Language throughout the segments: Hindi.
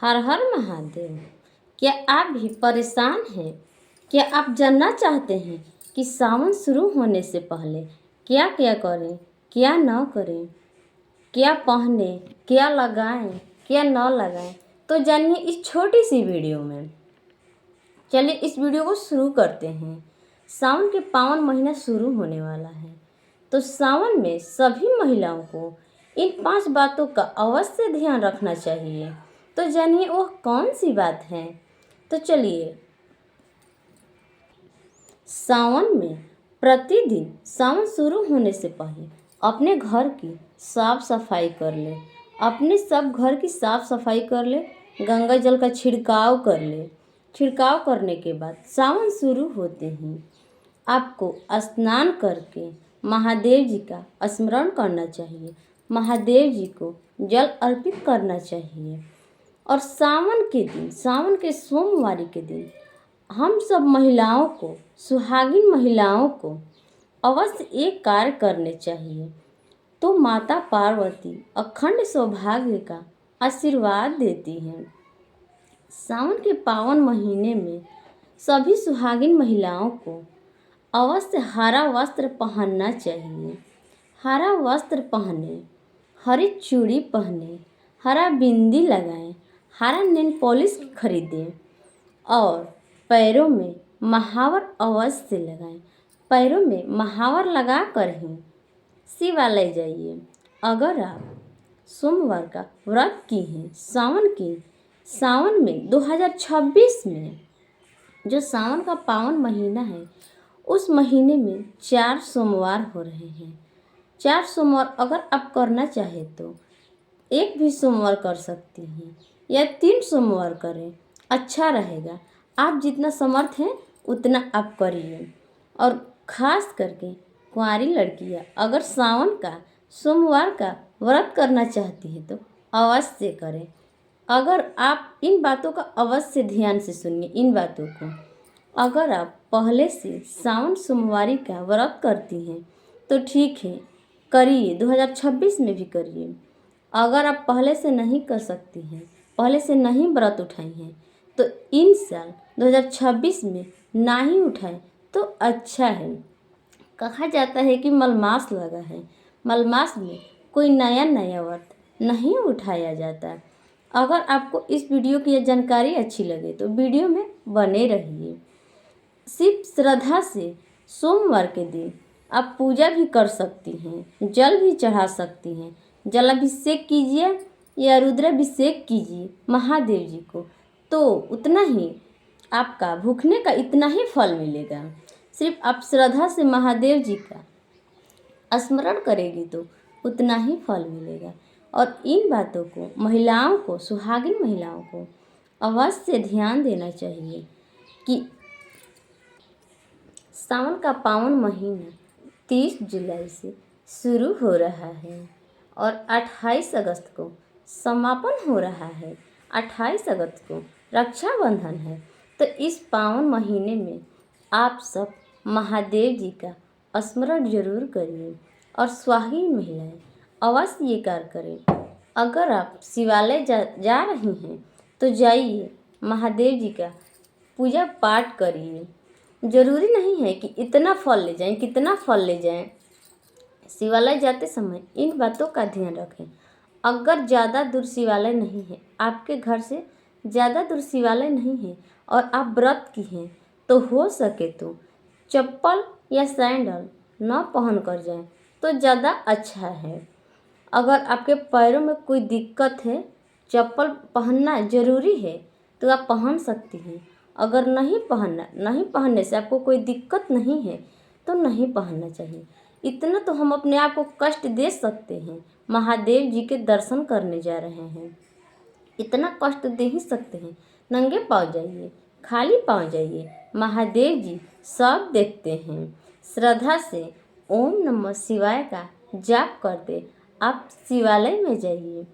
हर हर महादेव। क्या आप भी परेशान हैं? क्या आप जानना चाहते हैं कि सावन शुरू होने से पहले क्या क्या करें, क्या न करें, क्या पहने, क्या लगाएं, क्या न लगाएं? तो जानिए इस छोटी सी वीडियो में। चलिए इस वीडियो को शुरू करते हैं। सावन के पावन महीना शुरू होने वाला है, तो सावन में सभी महिलाओं को इन 5 बातों का अवश्य ध्यान रखना चाहिए। तो जानिए वह कौन सी बात है। तो चलिए, सावन में प्रतिदिन सावन शुरू होने से पहले अपने घर की साफ सफाई कर ले। अपने सब घर की साफ सफाई कर ले, गंगा जल का छिड़काव कर ले। छिड़काव करने के बाद सावन शुरू होते ही आपको स्नान करके महादेव जी का स्मरण करना चाहिए। महादेव जी को जल अर्पित करना चाहिए। और सावन के दिन, सावन के सोमवार के दिन हम सब महिलाओं को, सुहागिन महिलाओं को अवश्य एक कार्य करने चाहिए। तो माता पार्वती अखंड सौभाग्य का आशीर्वाद देती हैं। सावन के पावन महीने में सभी सुहागिन महिलाओं को अवश्य हरा वस्त्र पहनना चाहिए। हरा वस्त्र पहने, हरी चूड़ी पहने, हरा बिंदी लगाएं, हरा नेल पॉलिश खरीदें और पैरों में महावर अवश्य लगाएं। पैरों में महावर लगा कर ही शिवालय जाइए। अगर आप सोमवार का व्रत की हैं, सावन में 2026 में जो सावन का पावन महीना है, उस महीने में 4 सोमवार हो रहे हैं। 4 सोमवार अगर आप करना चाहे तो एक भी सोमवार कर सकती हैं या 3 सोमवार करें, अच्छा रहेगा। आप जितना समर्थ हैं उतना आप करिए। और ख़ास करके कुंवारी लड़कियां अगर सावन का सोमवार का व्रत करना चाहती हैं तो अवश्य करें। अगर आप इन बातों का अवश्य ध्यान से सुनिए इन बातों को। अगर आप पहले से सावन सोमवारी का व्रत करती हैं तो ठीक है, करिए, 2026 में भी करिए। अगर आप पहले से नहीं कर सकती हैं, पहले से नहीं व्रत उठाई हैं, तो इन साल 2026 में ना ही उठाएं तो अच्छा है। कहा जाता है कि मलमास लगा है, मलमास में कोई नया व्रत नहीं उठाया जाता। अगर आपको इस वीडियो की यह जानकारी अच्छी लगे तो वीडियो में बने रहिए। सिर्फ श्रद्धा से सोमवार के दिन आप पूजा भी कर सकती हैं, जल भी चढ़ा सकती हैं। जलाभिषेक कीजिए या रुद्राभिषेक कीजिए महादेव जी को, तो उतना ही आपका भूखने का इतना ही फल मिलेगा। सिर्फ आप श्रद्धा से महादेव जी का स्मरण करेगी तो उतना ही फल मिलेगा। और इन बातों को महिलाओं को, सुहागिन महिलाओं को अवश्य ध्यान देना चाहिए कि सावन का पावन महीना 30 जुलाई से शुरू हो रहा है और 28 अगस्त को समापन हो रहा है। 28 अगस्त को रक्षाबंधन है। तो इस पावन महीने में आप सब महादेव जी का स्मरण जरूर करिए और सुहागिन महिलाएं अवश्य ये कार्य करें। अगर आप शिवालय जा रही हैं तो जाइए, महादेव जी का पूजा पाठ करिए। ज़रूरी नहीं है कि इतना फल ले जाएं, कितना फल ले जाएं। शिवालय जाते समय इन बातों का ध्यान रखें। अगर ज़्यादा दूर शिवालय नहीं है, आपके घर से ज़्यादा दूर शिवालय नहीं है और आप व्रत की हैं, तो हो सके तो चप्पल या सैंडल न पहन कर जाएं तो ज़्यादा अच्छा है। अगर आपके पैरों में कोई दिक्कत है, चप्पल पहनना ज़रूरी है तो आप पहन सकती हैं। अगर नहीं पहनने से आपको कोई दिक्कत नहीं है तो नहीं पहनना चाहिए। इतना तो हम अपने आप को कष्ट दे सकते हैं। महादेव जी के दर्शन करने जा रहे हैं, इतना कष्ट दे ही सकते हैं। नंगे पाँव जाइए, खाली पाँव जाइए, महादेव जी सब देखते हैं। श्रद्धा से ओम नमः शिवाय का जाप करते आप शिवालय में जाइए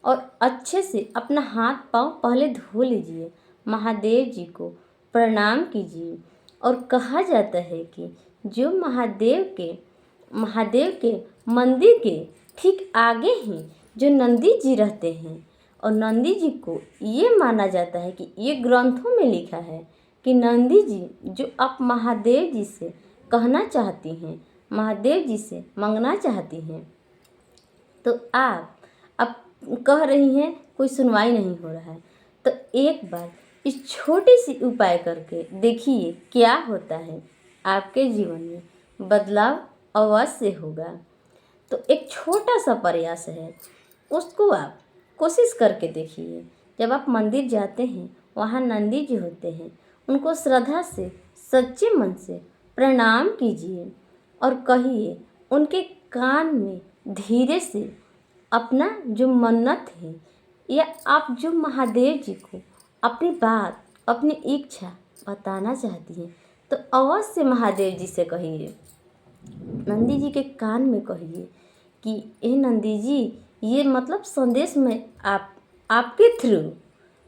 और अच्छे से अपना हाथ पाँव पहले धो लीजिए, महादेव जी को प्रणाम कीजिए। और कहा जाता है कि जो महादेव के मंदिर के ठीक आगे ही जो नंदी जी रहते हैं, और नंदी जी को ये माना जाता है कि ये ग्रंथों में लिखा है कि नंदी जी जो आप महादेव जी से कहना चाहती हैं, महादेव जी से मांगना चाहती हैं, तो आप कह रही हैं कोई सुनवाई नहीं हो रहा है, तो एक बार इस छोटी सी उपाय करके देखिए क्या होता है। आपके जीवन में बदलाव अवश्य होगा। तो एक छोटा सा प्रयास है, उसको आप कोशिश करके देखिए। जब आप मंदिर जाते हैं, वहाँ नंदी जी होते हैं, उनको श्रद्धा से सच्चे मन से प्रणाम कीजिए और कहिए, उनके कान में धीरे से अपना जो मन्नत है या आप जो महादेव जी को अपनी बात, अपनी इच्छा बताना चाहती हैं, तो अवश्य महादेव जी से कहिए, नंदी जी के कान में कहिए कि ए नंदी जी, ये मतलब संदेश मैं आपके थ्रू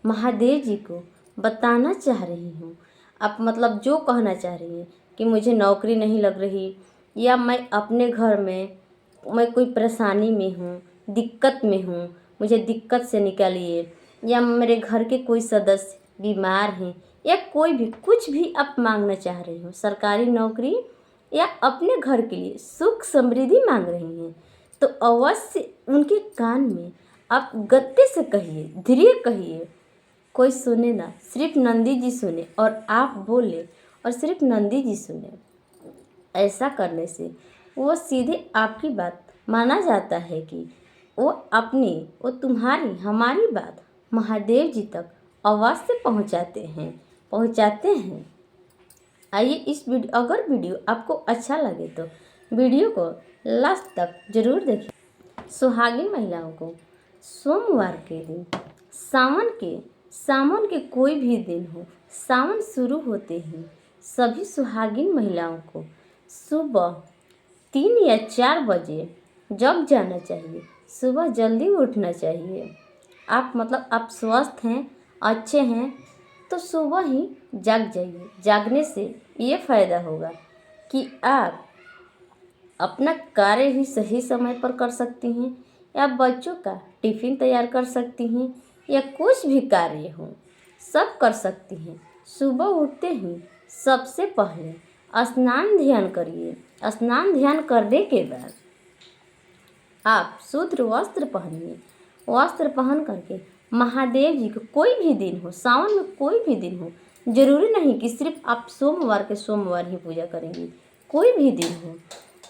महादेव जी को बताना चाह रही हूँ। आप मतलब जो कहना चाह रही हैं कि मुझे नौकरी नहीं लग रही, या मैं अपने घर में मैं कोई परेशानी में हूँ, दिक्कत में हूँ, मुझे दिक्कत से निकालिए, या मेरे घर के कोई सदस्य बीमार हैं, या कोई भी कुछ भी आप मांगना चाह रही हो, सरकारी नौकरी या अपने घर के लिए सुख समृद्धि मांग रही हैं, तो अवश्य उनके कान में आप गत्ते से कहिए, धीरे कहिए। कोई सुने ना, सिर्फ नंदी जी सुने और आप बोले और सिर्फ नंदी जी सुने। ऐसा करने से वो सीधे आपकी बात माना जाता है कि वो तुम्हारी हमारी बात महादेव जी तक अवश्य पहुंचाते हैं। आइए इस वीडियो, अगर वीडियो आपको अच्छा लगे तो वीडियो को लास्ट तक जरूर देखें। सुहागिन महिलाओं को सोमवार के दिन, सावन के कोई भी दिन हो, सावन शुरू होते ही सभी सुहागिन महिलाओं को सुबह 3 या 4 बजे जग जाना चाहिए। सुबह जल्दी उठना चाहिए। आप स्वस्थ हैं, अच्छे हैं, तो सुबह ही जाग जाइए। जागने से ये फ़ायदा होगा कि आप अपना कार्य भी सही समय पर कर सकती हैं, या बच्चों का टिफ़िन तैयार कर सकती हैं, या कुछ भी कार्य हो सब कर सकती हैं। सुबह उठते ही सबसे पहले स्नान ध्यान करिए। स्नान ध्यान करने के बाद आप शुद्ध वस्त्र पहनिए। वस्त्र पहन करके महादेव जी को कोई भी दिन हो, सावन में कोई भी दिन हो, जरूरी नहीं कि सिर्फ आप सोमवार के सोमवार ही पूजा करेंगी, कोई भी दिन हो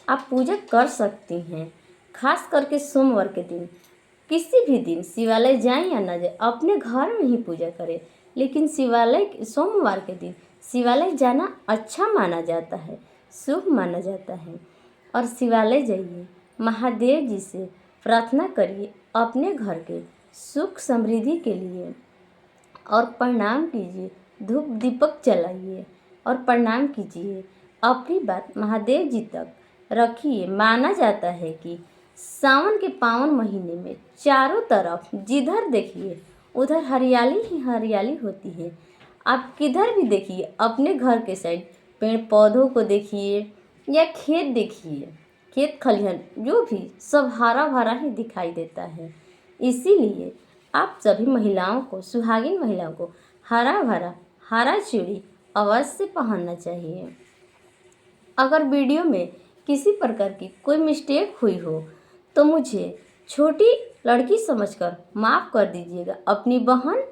आप पूजा कर सकती हैं। खास करके सोमवार के दिन, किसी भी दिन शिवालय जाएं या ना जाएं, अपने घर में ही पूजा करें, लेकिन सोमवार के दिन शिवालय जाना अच्छा माना जाता है, शुभ माना जाता है। और शिवालय जाइए, महादेव जी से प्रार्थना करिए अपने घर के सुख समृद्धि के लिए, और प्रणाम कीजिए, धूप दीपक जलाइए और प्रणाम कीजिए। अपनी बात महादेव जी तक रखिए। माना जाता है कि सावन के पावन महीने में चारों तरफ जिधर देखिए उधर हरियाली ही हरियाली होती है। आप किधर भी देखिए, अपने घर के साइड पेड़ पौधों को देखिए या खेत देखिए, खेत खलिहान जो भी सब हरा भरा ही दिखाई देता है। इसीलिए आप सभी महिलाओं को, सुहागिन महिलाओं को हरा भरा हरा चूड़ी अवश्य पहनना चाहिए। अगर वीडियो में किसी प्रकार की कोई मिस्टेक हुई हो तो मुझे छोटी लड़की समझकर माफ़ कर दीजिएगा, अपनी बहन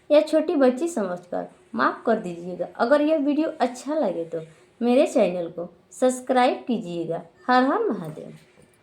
या छोटी बच्ची समझकर माफ़ कर दीजिएगा। अगर यह वीडियो अच्छा लगे तो मेरे चैनल को सब्सक्राइब कीजिएगा। हर हर महादेव।